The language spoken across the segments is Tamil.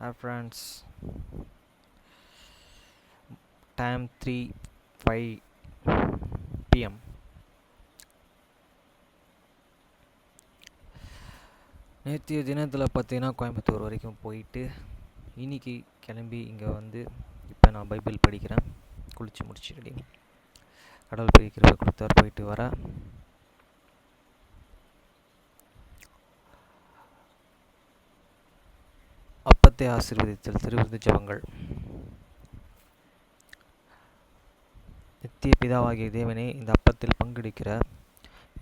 Hi friends, time 3:05 p.m. நேற்றைய தினத்தில் பார்த்தீங்கன்னா கோயம்புத்தூர் வரைக்கும் போயிட்டு இன்னைக்கு கிளம்பி இங்கே வந்து இப்போ நான் பைபிள் படிக்கிறேன். குளித்து முடிச்சு ரெடி கடவுள் பெரிய கிருபை கொடுத்தார், போயிட்டு வர அப்பத்தை ஆசீர்வதித்தல் திருவிருந்து ஜெபங்கள். நித்திய பிதாவாகிய தேவனே, இந்த அப்பத்தில் பங்கெடுக்கிற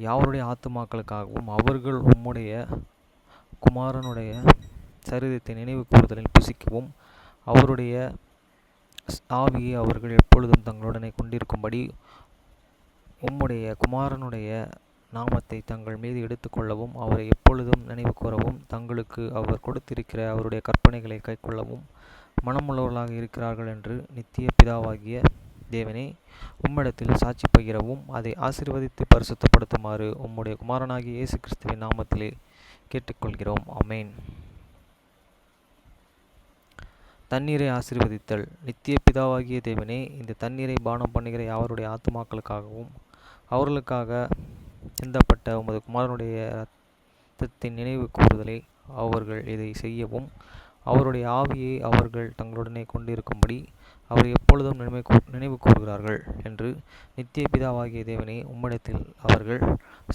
யாவருடைய ஆத்துமாக்களுக்காகவும் அவர்கள் உம்முடைய குமாரனுடைய சரிதத்தை நினைவு கூறுதலில் புசிக்கவும் அவருடைய ஆவியை அவர்கள் எப்பொழுதும் தங்களுடனே கொண்டிருக்கும்படி உம்முடைய குமாரனுடைய நாமத்தை தங்கள் மீது எடுத்துக்கொள்ளவும் அவரை எப்பொழுதும் நினைவு கூறவும் தங்களுக்கு அவர் கொடுத்திருக்கிற அவருடைய கற்பனைகளை கைக்கொள்ளவும் மனமுள்ளவர்களாக இருக்கிறார்கள் என்று நித்திய பிதாவாகிய தேவனே, உம்மிடத்தில் சாட்சி பகிரவும் அதை ஆசீர்வதித்து பரிசுத்தப்படுத்துமாறு உம்முடைய குமாரனாகிய இயேசு கிறிஸ்துவின் நாமத்திலே கேட்டுக்கொள்கிறோம். ஆமேன். தண்ணீரை ஆசீர்வதித்தல். நித்திய பிதாவாகிய தேவனே, இந்த தண்ணீரை பானம் பண்ணுகிற யாவருடைய ஆத்துமாக்களுக்காகவும் அவர்களுக்காக சிந்தப்பட்ட உமது குமாரனுடைய இரத்தத்தின் நினைவு கூறுதலை அவர்கள் இதை செய்யவும் அவருடைய ஆவியை அவர்கள் தங்களுடனே கொண்டிருக்கும்படி அவர் எப்பொழுதும் நினைவு கூறுகிறார்கள் என்று நித்திய பிதாவாகிய தேவனே, உம்மிடத்தில் அவர்கள்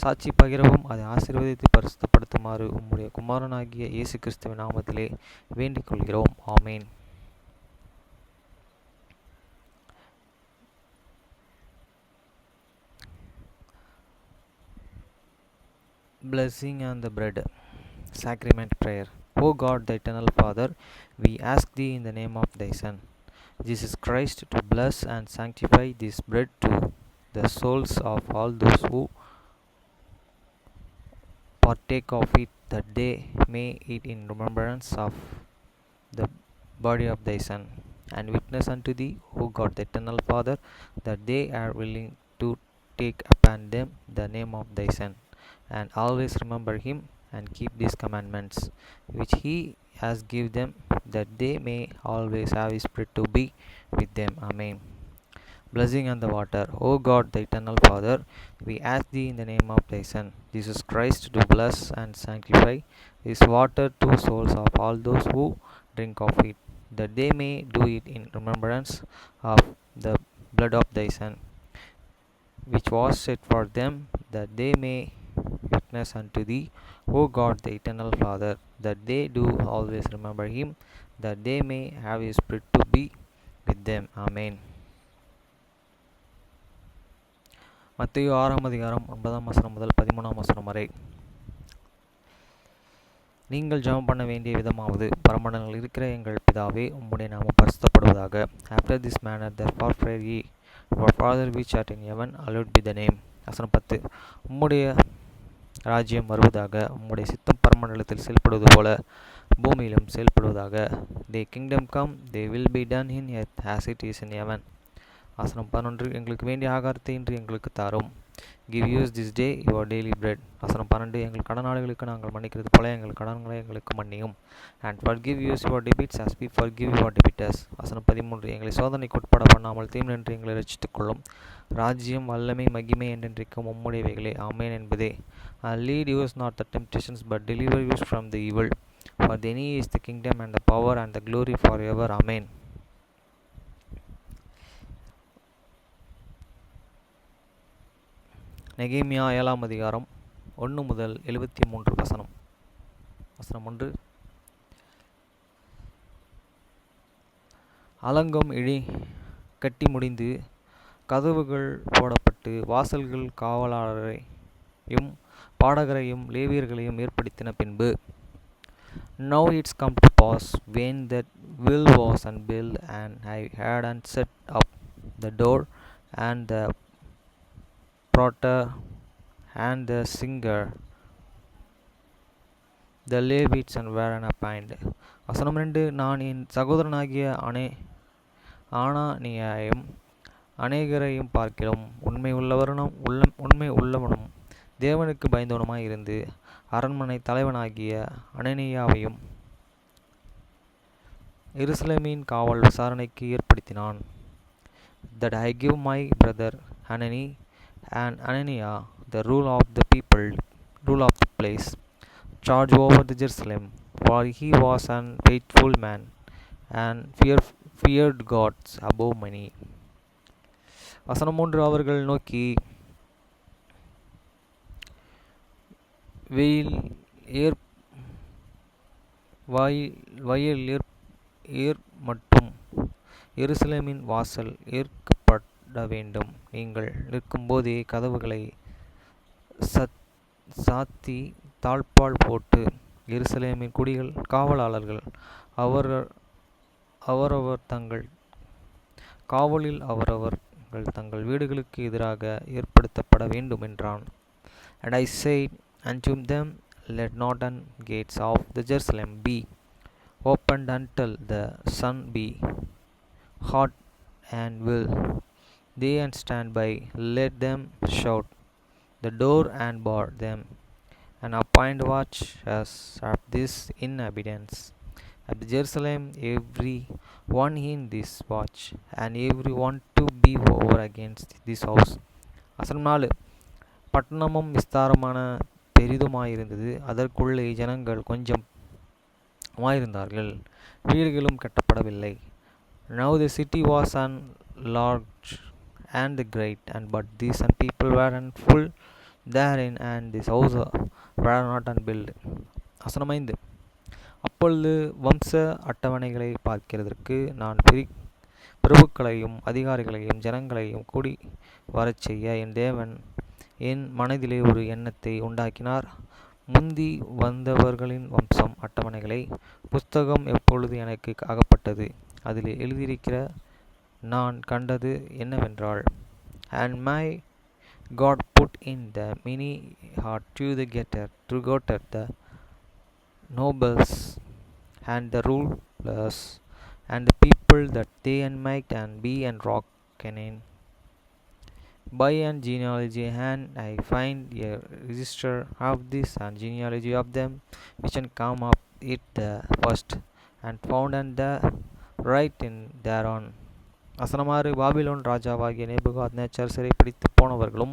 சாட்சி பகிரவும் அதை ஆசீர்வதித்து பரிசுத்தப்படுத்துமாறு உம்முடைய குமாரனாகிய இயேசு கிறிஸ்துவின் நாமத்திலே வேண்டிக் கொள்கிறோம். ஆமேன். Blessing and the bread. Sacrament prayer. O God, the eternal Father, we ask thee in the name of thy Son, Jesus Christ, to bless and sanctify this bread to the souls of all those who partake of it, that they may eat in remembrance of the body of thy Son, and witness unto thee, O God, the eternal Father, that they are willing to take upon them the name of thy Son, and always remember him and keep these commandments which he has given them, that they may always have his spirit to be with them. Amen. Blessing on the water. O God, the eternal Father, we ask thee in the name of thy Son, Jesus Christ, to bless and sanctify this water to souls of all those who drink of it, that they may do it in remembrance of the blood of thy Son, which was shed for them, that they may witness unto thee, O God, the eternal Father, that they do always remember him, that they may have his spirit to be with them. Amen. மத்தேயு 6 அதிகாரம் 9 முதல் 13 வரை. நீங்கள் ஜெபம் பண்ண வேண்டிய விதமாவது, பரமண்டலங்களில் இருக்கிற எங்கள் பிதாவே, உம்முடைய நாமம் பரிசுத்தப்படுவதாக. After this manner therefore pray ye, Our Father which art in heaven, hallowed be thy name. வசனம் 10. உம்முடைய ராஜ்யம் வருவதாக, உம்முடைய சித்தம் பரமண்டலத்தில் செயல்படுவது போல பூமியிலும் செயல்படுவதாக. Thy kingdom come, thy will be done in earth as it is in heaven. வசனம் 11. எங்களுக்கு வேண்டிய ஆகாரத்தை இன்று எங்களுக்கு தாரும். Give us this day your daily bread. வசனம் 12. எங்கள் கடனாளிகளுக்கு நாங்கள் மன்னிக்கிறது போல எங்கள் கடன்களை எங்களுக்கு மன்னியும். And forgive us your debts as we forgive your debtors. வசனம் 13. எங்களை சோதனைக்கு உட்பட பண்ணாமல் தீமையின்றி எங்களை ரட்சித்துக் கொள்ளும். ராஜ்யம், வல்லமை, மகிமை என்றென்றைக்கும் உம்முடையவைகளே. ஆமேன் என்பதே. And lead us not the temptations, but deliver us from the evil. For thine is the kingdom and the power and the glory forever. Amen. நெகேமியா 7 அதிகாரம் 1 முதல் 73 வசனம். வசனம் 1. அலங்கம் கட்டி முடிந்து கதவுகள் போடப்பட்டு வாசல்கள் காவலாளரையும் பாடகரையும் லேவியர்களையும் ஏற்படுத்தின பின்பு, Now it's come to pass, when that will was unbuilt, and I had and set up the door, and the porter, and the singer, the Levites, and were appointed. வசனம் 2. நான் என் சகோதரனாகிய ஆனானியையும் அநேகரையும் பார்க்கிறோம் உண்மை உள்ளவனும் தேவனுக்கு பயந்தவனுமாய் இருந்து அரண்மனை தலைவனாகிய அனனியாவையும் எருசலேமின் காவல் விசாரணைக்கு ஏற்படுத்தினான். That I give my brother Ananiah the rule of the place, charge over the Jerusalem, for he was an faithful man and feared gods above many. வசனம் 3. அவர்கள் நோக்கி வெயில் ஏற் வயல் ஏர் மட்டும் எருசலேமின் வாசல் ஏற்கப்பட வேண்டும். நீங்கள் நிற்கும்போதே கதவுகளை சாத்தி தாழ்பால் போட்டு எருசலேமின் குடிகள் காவலாளர்கள் அவரவர் தங்கள் காவலில் அவரவர்கள் தங்கள் வீடுகளுக்கு எதிராக ஏற்படுத்தப்பட வேண்டும் என்றான். And I said unto them, let not the gates of the Jerusalem be opened until the sun be hot and will they and stand by, let them shout the door and bar them, and appoint watchers of this inhabitants at Jerusalem, every one in this watch, and every one to be over against this house. வசனம் 4. பட்டணமும் விஸ்தாரமான பெரிதுமாயிருந்தது. அதற்குள்ளே ஜனங்கள் கொஞ்சமாயிருந்தார்கள், வீடுகளும் கட்டப்படவில்லை. Now the city was large and great, but these people were full therein, and this house were not built. வசனம் 5. அப்பொழுது வம்ச அட்டவணைகளை பார்க்கிறதற்கு நான் பிரபுக்களையும் அதிகாரிகளையும் ஜனங்களையும் கூடி வரச் செய்ய என் தேவன் என் மனதிலே ஒரு எண்ணத்தை உண்டாக்கினார். முந்தி வந்தவர்களின் வம்சம் அட்டவணைகளை புஸ்தகம் எப்பொழுது எனக்கு அகப்பட்டது, அதில் எழுதியிருக்கிற நான் கண்டது என்னவென்றால், and my God put in the many heart to gather the nobles and the rulers and the people that they and might and be and rock Canaan by and genealogy, and I find a register of this and genealogy of them which come up it the first, and found and the right in thereon. வசனம் 6. பாபிலோன் ராஜாவாகிய நேபுகாத்நேச்சர் சிறைப்பிடித்து போனவர்களும்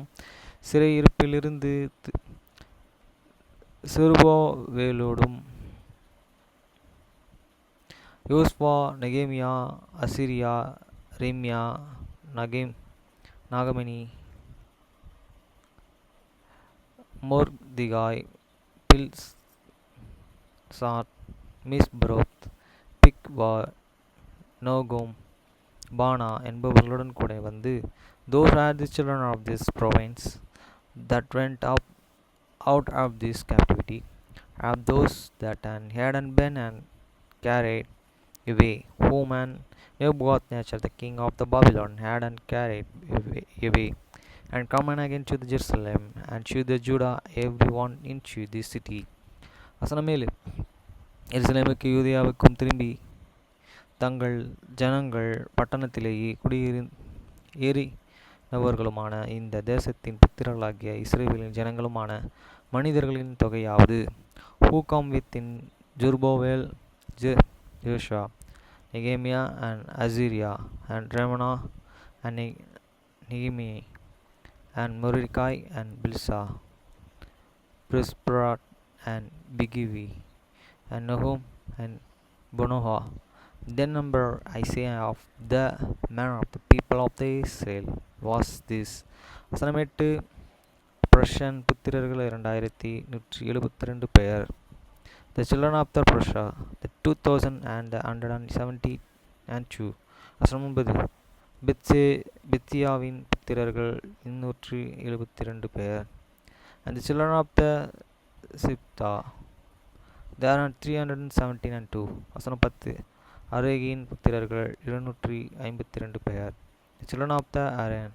சிறையிருப்பிலிருந்து செருபாபேலோடும் யோஸ்வா நெகேமியா அசிரியா ரெம்யா நாகமணி மொர்திகாய் பில்சாத் மிஸ்பரோத் பிக்வா நோகோம் பானா என்பவர்களுடன் கூட வந்து, those are the children of this province that went up out of this captivity, of those that had been and carried away, whom and Nebuchadnezzar the king of the Babylon had and carried away, and come again to the Jerusalem and to the Judah, every one into this city. வசனம் 7. எருசலேமுக்கு யூதேயாவுக்கும் திரும்பி தங்கள் ஜனங்கள் பட்டணத்திலேயே ஏறினவர்களுமான இந்த தேசத்தின் புத்திரர்களாகிய இஸ்ரவேலின் ஜனங்களுமான மனிதர்களின் தொகையாவது, who come within Zerubbabel, Joshua, Nehemiah and Azariah and Ramana and Nehemiah and Mordecai and Bilsha, Prisperat and Bigivi and Nahum and Bonoha. Then number I say of the manner of the people of the Israel was this. வசனம் 8. பிரஷன் புத்திரர்கள் 2172 பேர். The children of the Prussia, the 2072. வசனம் 9. பெத்சியாவின் புத்திரர்கள் 272 பேர். And the children of the Siptah, there are 372. வசனம் 10. அரேகியின் புத்திரர்கள் 252 பேர். The children of the Aaron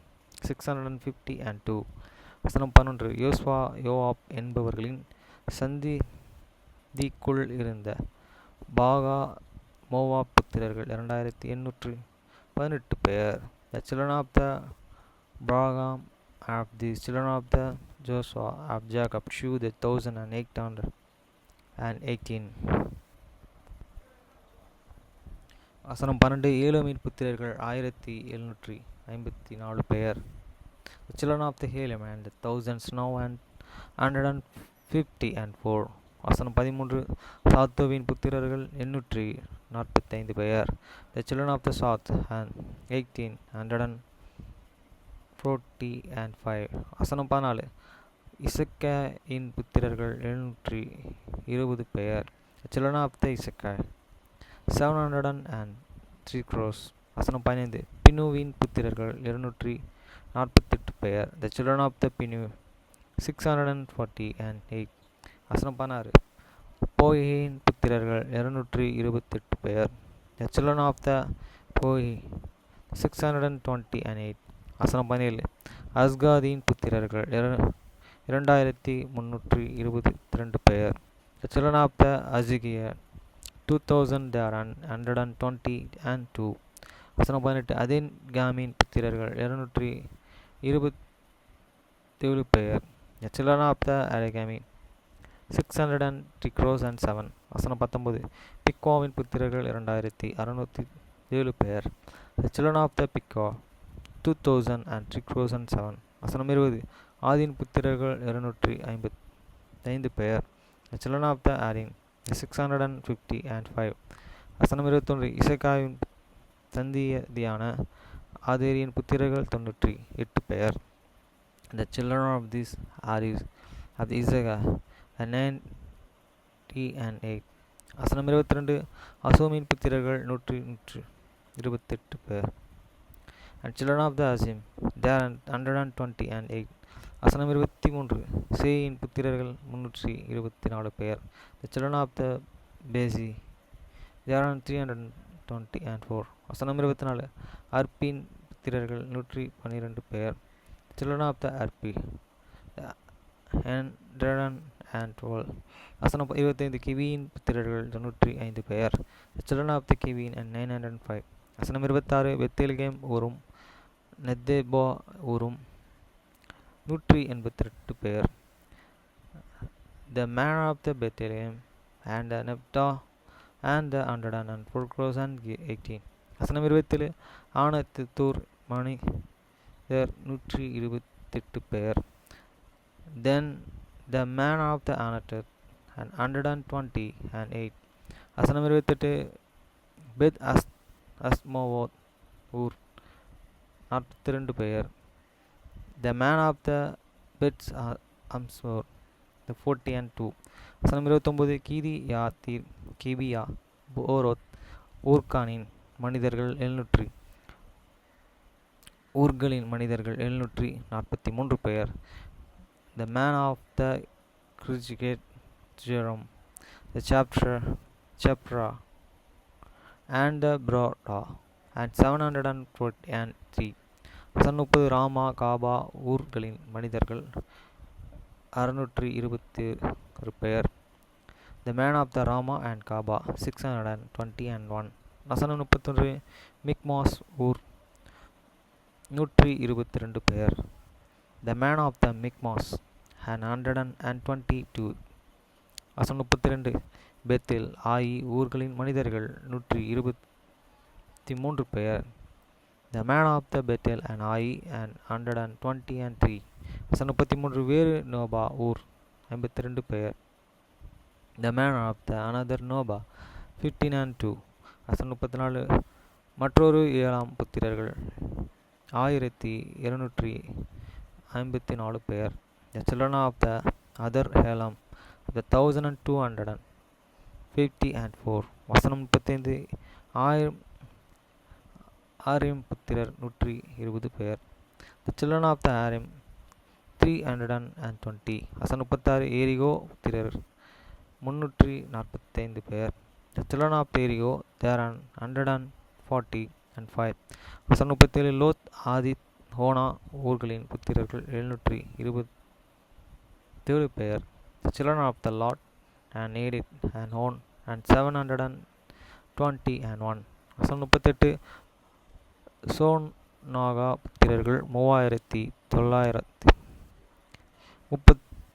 652. வசனம் 11. யோஸ்வா யோவாப் என்பவர்களின் சந்திக்குள் இருந்த பாகா மோவாப் புத்திரர்கள் 2818 பேர். The children of the Braham of the children of the Joshua of Jacob shew the 1818. வசனம் 12 ஏலோமின் புத்திரர்கள் 1754 பெயர். The children of the Elam and the thousands now and 150 and 4. வசனம் 13 சாத்தோவின் புத்திரர்கள் 845 பெயர். The children of the south and 1840 and 5. வசனம் 14 இசக்காயின் புத்திரர்கள் 720 பெயர். The children of the Issachar 703 crores. வசனம் 15 பினுவின் புத்திரர்கள் 248 பெயர். The children of the Pinu 640 and 8. வசனம் 16 போயின் புத்திரர்கள் 228 பெயர். The children of the போய் 620 and 8. வசனம் 17 அஸ்காதின் புத்திரர்கள் 2322 பெயர். The children of the Azikiah 2120 and 2. வசனம் 18 அதேன் காமின் புத்திரர்கள் 227 பெயர். The children of the Aragami 603 crores and 7. வசனம் 19 பிக்வாவின் புத்திரர்கள் 2607 பெயர். The children of the Pikwa 2003 crores and 7. வசனம் 20 ஆதின் புத்திரர்கள் 255 பெயர். The children of the Arin 650 and 5. வசனம் 21 இசக்காவின் சந்தியதியான ஆதேரியின் புத்திரர்கள் 98 பெயர். The children of this Aris of the Issachar 90 and 8. வசனம் 22 அசோமின் புத்திரர்கள் 128 பெயர். And children of the Azim they are 120 and 8. வசனம் 23 சேயின் புத்திரர்கள் 324 பெயர். The children of the Bezi they are 320 and 4. வசனம் 24 அர்பின் புத்திரர்கள் 112 பெயர். The children of the Arpi 112. வசனம் 25 கிவியின் புத்திரர்கள் 95 பெயர். The children of the Kivin and 905. வசனம் 26 பெத்தேல்கேம் ஊரும் நெத்தேபா ஊரும் 188 பெயர். The man of the Bethlehem and the Nephtah and the 104 crores and 18. வசனம் 27 ஆனத்தூர் மனிதர் 128 பெயர். Then the man of the Anatot and 120 and 8. வசனம் 28 பெத் அஸ்மோவோத் ஊர் 42 பெயர். The man of the Bets Amsor the 40 and 2. வசனம் 29 கீதி யாத்தீர் கிபியா போரோத் ஊர்கானின் மனிதர்கள் 700 ஊர்களின் மனிதர்கள் 743 பெயர். The man of the Krijigate Jerome the Chapra and the Broda and 740 and 3. வசனம் 30 ராமா காபா ஊர்களின் மனிதர்கள் 621 பெயர். The man of the Rama and Kaba 620 and 1. வசனம் 31 மிக்மாஸ் ஊர் 122 பெயர். The man of the Michmas and 122. வசனம் 32 பெத்தேல் ஆயி ஊர்களின் மனிதர்கள் 123 பெயர். The man of the Bethel and Ai and 120 and 3. வசனம் 33 வேறு நோபா ஊர் 52 பெயர். The man of the another Noba 15 and 2. வசனம் 34 மற்றொரு ஏழாம் புத்திரர்கள் 1254 பெயர். The children of the other Elam of the 1250 and 4. வசனம் 35 ஆரிம் புத்திரர் 120 பெயர். The children of the Arim 320. வசனம் 36 ஏரிகோ புத்திரர் 345 பெயர். The children of Perigo they are 140 and 5. வசனம் 37 லோத் ஆதித் ஹோனா ஊர்களின் புத்திரர்கள் 727 பெயர். The children of the Lot and Edith and Hon and 720 and 1. வசனம் 38 சோன் நாகா புத்திரர்கள் 3930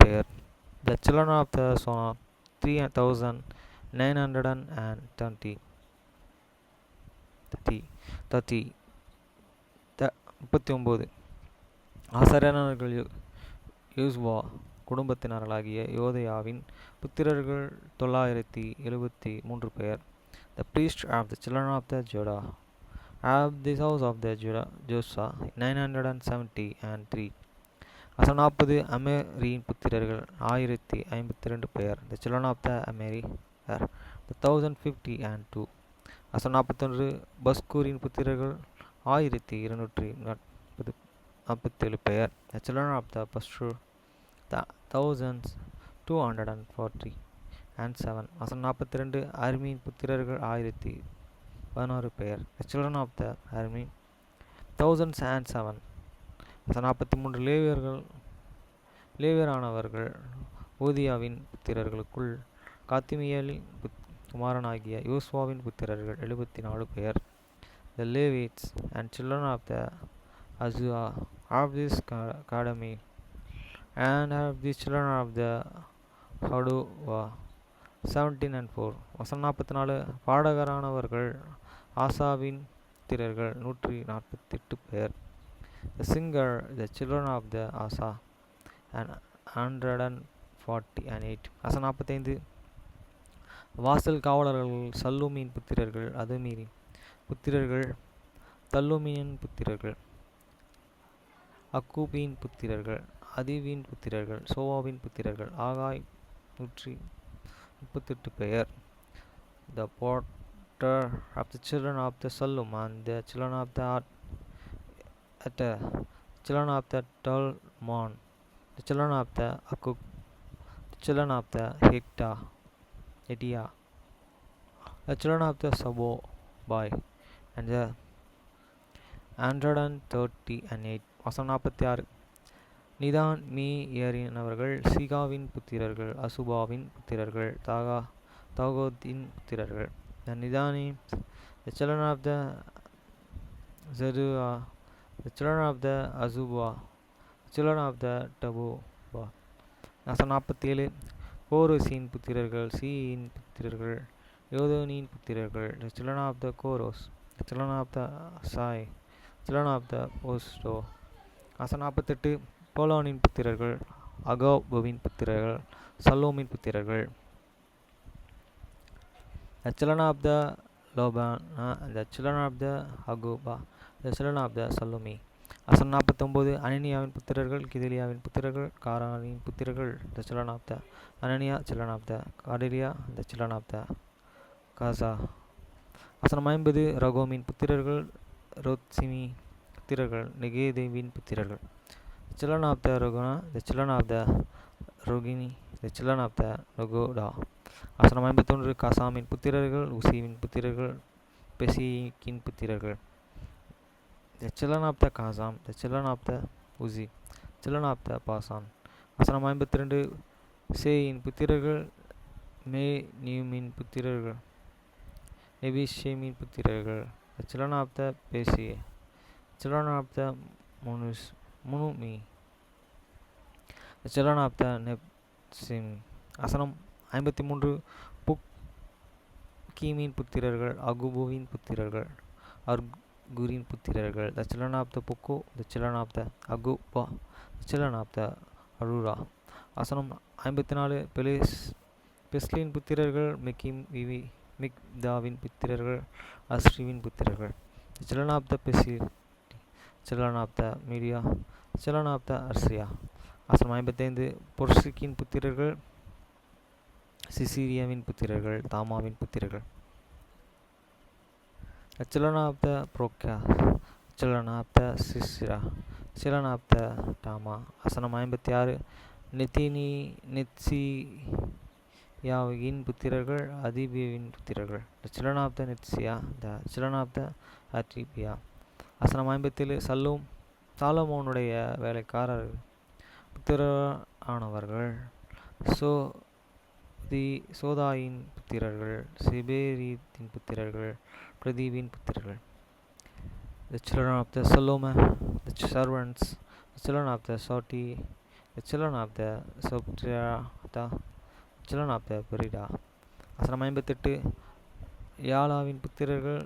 பெயர். The children of the Sona 3930. 30 39 ஆசாரியர்கள் யூசுவா குடும்பத்தினர்களாகிய யோதயாவின் புத்திரர்கள் 973 பேர். The priests of the children of the Judah of the house of the Josiah 973. வசனம் 40 அமேரியின் புத்திரர்கள் 1052 பேர். The children of the Ameri were 1052. வசனம் 41 பஸ்கூரின் புத்திரர்கள் 1247 பேர். The children of the Pashur 1247. வசனம் 42 அர்மீன் புத்திரர்கள் 1016 பேர். The children of the Armin 1007. வசனம் 43 லேவியரானவர்கள் ஊதியாவின் புத்திரர்களுக்குள் காத்திமியேலின் குமாரனாகிய யோசுவாவின் புத்திரர்கள் 74 பேர். The Levites and children of the Azua of this academy and of the children of the Haduva 17 and 4. வசனம் 44 பாடகரானவர்கள் ஆசாவின் புத்திரர்கள் 148 பேர். The singer, the children of the Asa and 148. வசனம் 45 வாசல் காவலர்கள் சல்லூமின் புத்திரர்கள் அதுமீரின் புத்திரர்கள் தல்லூமியின் புத்திரர்கள் அக்கூபின் புத்திரர்கள் அதிவின் புத்திரர்கள் சோவாவின் புத்திரர்கள் ஆகாய் 138 பேர். The porter of the children of the Sallum and the children of the children of the Talmon, the children of the Akuk, the children of the Etia, the children of the Sabobai, and the 138. வசனம் 46 நிதான் மீயரினவர்கள் சீகாவின் புத்திரர்கள் அசுபாவின் புத்திரர்கள் தாகோதின் புத்திரர்கள். The Nidanim, the children of the Zerua, the children of the Azubah, the children of the Tabuba. வசனம் 47 கோரோசின் புத்திரர்கள் சீயின் புத்திரர்கள் யோதோனின் புத்திரர்கள். The children of the Koros, the children of the Sai, the children of the Osto. வசனம் 48 போலோனின் புத்திரர்கள் அகோபுவின் புத்திரர்கள் சல்லோமின் புத்திரர்கள். The children of the Lobana, the children of the Aguba, the children of the Salumi. வசனம் 49 அனனியாவின் புத்திரர்கள் கிதலியாவின் புத்திரர்கள் காரானின் புத்திரர்கள். The children of the Anania, children of the Kadelia, the children of the Kaza. வசனம் 50 ரகோமின் புத்திரர்கள் ரோத்சிமி புத்திரர்கள் நெகேதேவின் புத்திரர்கள். The children of the Rogona, the children of the Rogini, the children of the Nogoda. வசனம் 51 காசாமின் புத்திரர்கள் உசிவின் புத்திரர்கள் பெசியின் புத்திரர்கள். The children of the Kazam, the children of the Uzi, children of the Pasan. வசனம் 52 சேயின் புத்திரர்கள் மேனியுமின் புத்திரர்கள் நெபிஷேமின் புத்திரர்கள். The children of the Pesi, children of the Munumi, the children of the Nepsim. வசனம் 53 புக்கீமின் புத்திரர்கள் அகுபுவின் புத்திரர்கள் அர்குரின் புத்திரர்கள். The children of the Puku, the children of the Aguba, the children of the Arura. வசனம் 54 பெஸ்லின் புத்திரர்கள் மிக்தாவின் புத்திரர்கள் அஸ்ரிவின் புத்திரர்கள். The children of the Pesil, children of the Media, children of the Arsia. வசனம் 55 பொர்சிக்கின் புத்திரர்கள் சிசிரியாவின் புத்திரர்கள் தாமாவின் புத்திரர்கள். The children of the Proka, children of the Sisera, children of the Tama. வசனம் 56 நெத்சியாவின் புத்திரர்கள் அதிபியின் புத்திரர்கள். The children of the Netzia, the children of the Atibia. வசனம் 57 சாலமோனுடைய வேலைக்காரர் புத்திரரானவர்கள் சோதாயின் புத்திரர்கள் சிபேரியின் புத்திரர்கள் பிரதீபின் புத்திரர்கள். The children of the Salome, the servants, the children of the Soti, the children of the Sobtrata, the children of the Berida. வசனம் 58 யாலாவின் புத்திரர்கள்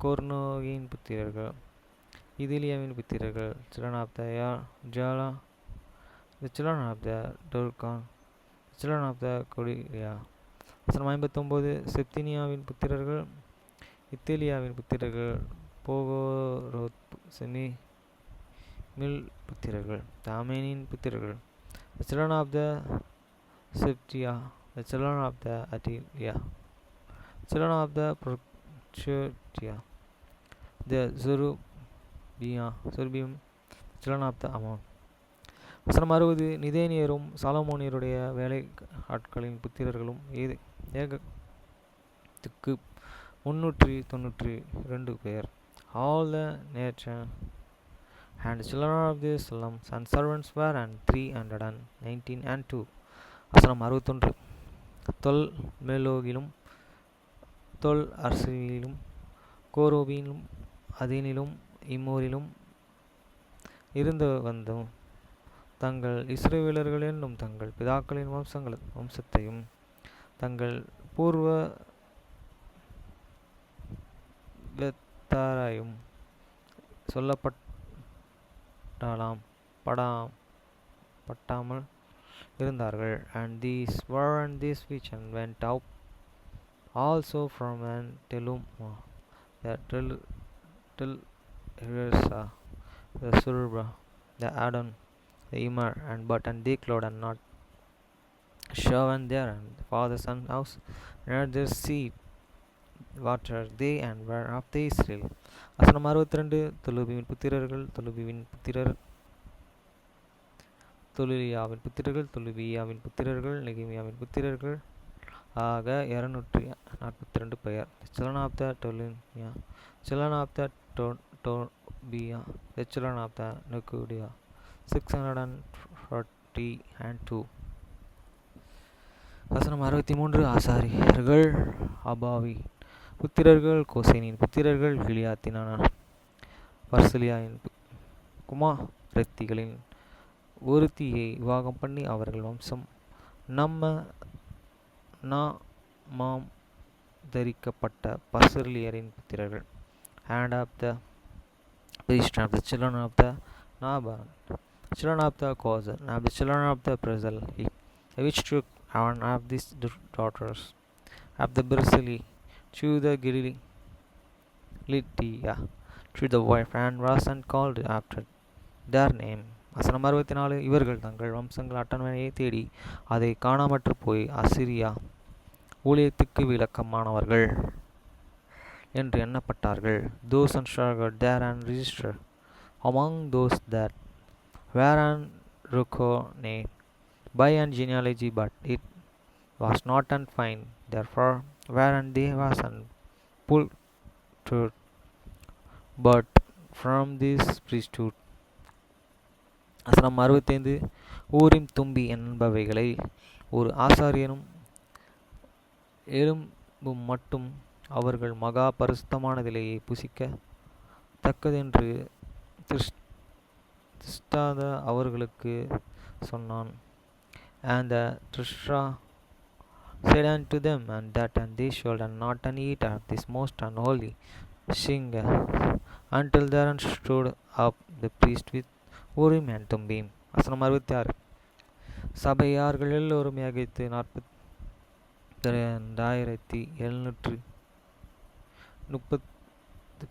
கொர்னோகின் புத்திரர்கள். இதலியாவின் புத்திரர்கள். Children of the Jala. The children of the Durkan. The children of the Korea. வசனம் 59. செப்தினியாவின் புத்திரர்கள். இத்தேலியாவின் புத்திரர்கள். போகோரோத் செமி மில் புத்திரர்கள். தாமேனின் புத்திரர்கள். The children of the Septia. The children of the Atilia. Children of the Prochetia. The Zerubium. Children of the Ammon. வசனம் 60. நிதேனியரும் சாலமோனியருடைய வேலை ஆட்களின் புத்திரர்களும் ஏகத்துக்கு 392 பேர். All the nation and the children of the Salem and servants were and 319 and 2. வசனம் 61. தொல் மேலோகிலும் தொல் அர்சிலும் கோரோபிலும் அதீனிலும் இம்மோரிலும் இருந்து வந்தும் தங்கள் இஸ்ரவேலர்கள் என்னும் தங்கள் பிதாக்களின் வம்சத்தையும் தங்கள் பூர்வ வெத்தாரையும் பட்டாமல் இருந்தார்கள். And these were and this which and went out also from and Teluma, the Telhersa, the Surba, the Adon, the Immer, and they clothed and not shaven there, and the father's son house, and their seed water they and were of the Israel. வசனம் 62. தொலுபியின் புத்திரர்கள். தொலுபியின் புத்திரர். தொலுலியாவின் புத்திரர்கள். தொலுபியாவின் புத்திரர்கள். நெகிமியாவின் புத்திரர்கள் ஆக 242 பெயர். Children of the Tolinia. Children of the Tobia. The children of the Nukudia. 640 and 2. வசனம் 63. ஆசாரியர்கள். அபாவி புத்திரர்கள். கோசேனின் புத்திரர்கள். கிலியாத்தினான பர்சலியாவின் குமாரத்திகளின் ஒருத்தியை விவாகம் பண்ணி அவர்கள் வம்சம் நாமாம் தரிக்கப்பட்ட பர்சலியரின் புத்திரர்கள். And of the priest of the children of the Naban, children of the Kozan, of the children of the Brazil, which took one of these daughters of the Brazili to the Gilitia, to the wife, and was and called after their name. வசனம் 64. இவர்கள் தங்கள் வம்சங்கள் அட்டவணையை தேடி அதை காணாமற்று போய் அசிரியா ஊழியத்துக்கு விலக்கமானவர்கள் என்று எண்ணப்பட்டார்கள். Those unsure there and registered among those that were and reckoned by an genealogy, but it was not and find. Therefore were and they was and pulled to, but from this priesthood. வசனம் 65. ஊரிம் தும்பி என்பவைகளை ஒரு ஆசாரியனும் எலும்பும் மட்டும் அவர்கள் மகா பரிசுத்தமானதிலேயே புசிக்க தக்கதென்று திஷ்டாத அவர்களுக்கு சொன்னான். And the Trishra said unto them, and that and they should and not and eat of this most unholy singer until there stood up the priest with Urim and Thummim. வசனம் 66. சபையார்கள் எல்லோரும் ஏகைத்து 42,730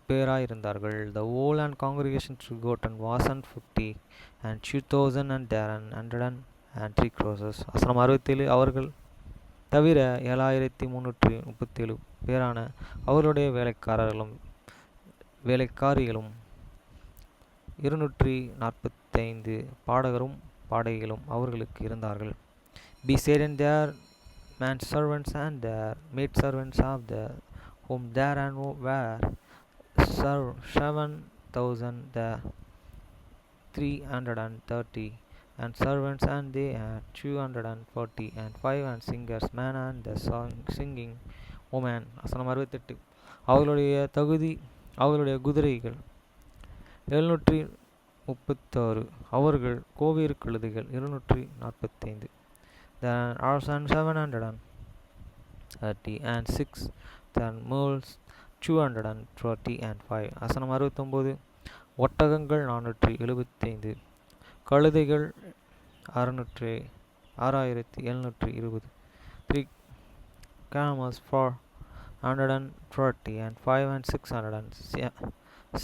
பேராயிருந்தார்கள். The whole and congregation to got and was and 50 and 2,000 and there and 103 crosses. வசனம் 67. அவர்கள் தவிர 7,337 பேரான அவர்களுடைய வேலைக்காரிகளும் 245 பாடகரும் பாடகிகளும் அவர்களுக்கு இருந்தார்கள். Beside their man servants and their maid servants of the whom there and were 7,330 and servants, and they had 240 and 5 and singers men and the singing woman. வசனம் 68. அவர்களுடைய குதிரைகள் 736, அவர்கள் கோவேறு கழுதைகள் 245. There are 730 and 6 mules 230 and 5. வசனம் 69. ஒட்டகங்கள் 475, கழுதைகள் 6720, 3 camels 430 and 5 and 600 and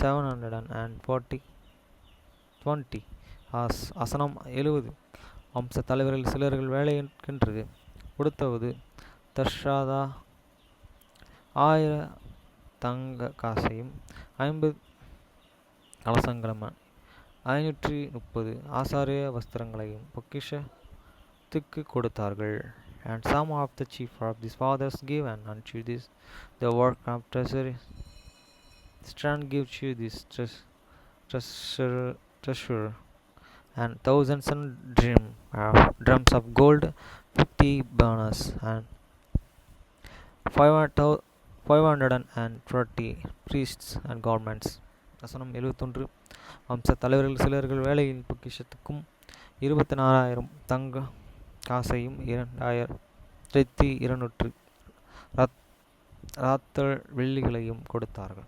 740 20. வசனம் 70. வம்ச தலைவர்கள் சிலர்கள் வேலைக்கென்று கொடுத்தவது தர்ஷாதா 1000 தங்க காசையும் 50 கலசங்களும் 530 ஆசாரிய வஸ்திரங்களையும் பொக்கிஷத்துக்கு கொடுத்தார்கள். And some of the chief of these fathers gave unto this the work of treasury. Strand give to this treasure and thousands and drums of gold, 50 burners and 520 priests and garments. வசனம் 71. வம்ச தலைவர்கள் சிலர்கள் வேலையின் பொக்கிஷத்துக்கும் 24,000 தங்க காசையும் 2,200 ராத்தல் வெள்ளிகளையும் கொடுத்தார்கள்.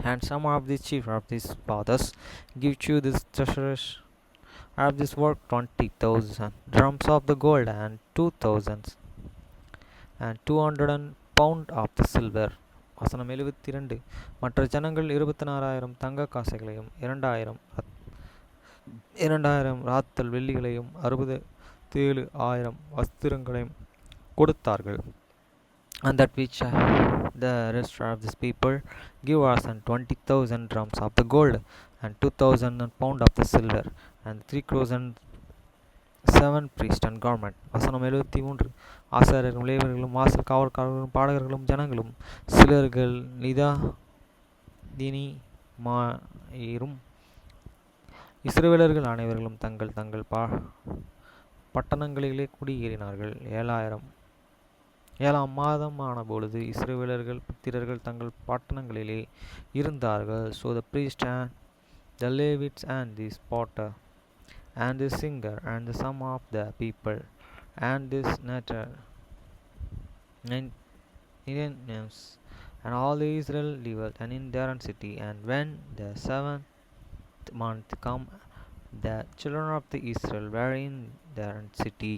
And some of the chief of these fathers give to this treasurers of this work 20,000 drums of the gold and 2,000 and 200 pound of the silver. வசனம் 72. மற்ற ஜனங்கள் 24,000 தங்க காசுகளையும் 2,000 ராத்தல் வெள்ளிகளையும் 67,000 வஸ்திரங்களையும் கொடுத்தார்கள். And that which the rest of these people give us and 20,000 drums of the gold and 2,000 pound of the silver and 3,007 priests and garment. வசனம் 73. ஆசாரியர்களும் லேவியர்களும் வாசல் காவற்காரர்களும் பாடகர்களும் ஜனங்களும் சிலர்கள் நிதானிமாயிரும் இஸ்ரவேலர்கள் அனைவர்களும் தங்கள் தங்கள் பட்டணங்களிலே குடியேறினார்கள். 7ஆம் மாதமான பொழுது இஸ்ரவேலர்கள் புத்திரர்கள் தங்கள் பட்டணங்களிலே இருந்தார்கள். So the priest and the Levites and the potter and the singer and the some of the people and this names and all the Israel lived and in their city. And when the 7th month come, the children of the Israel were in their city.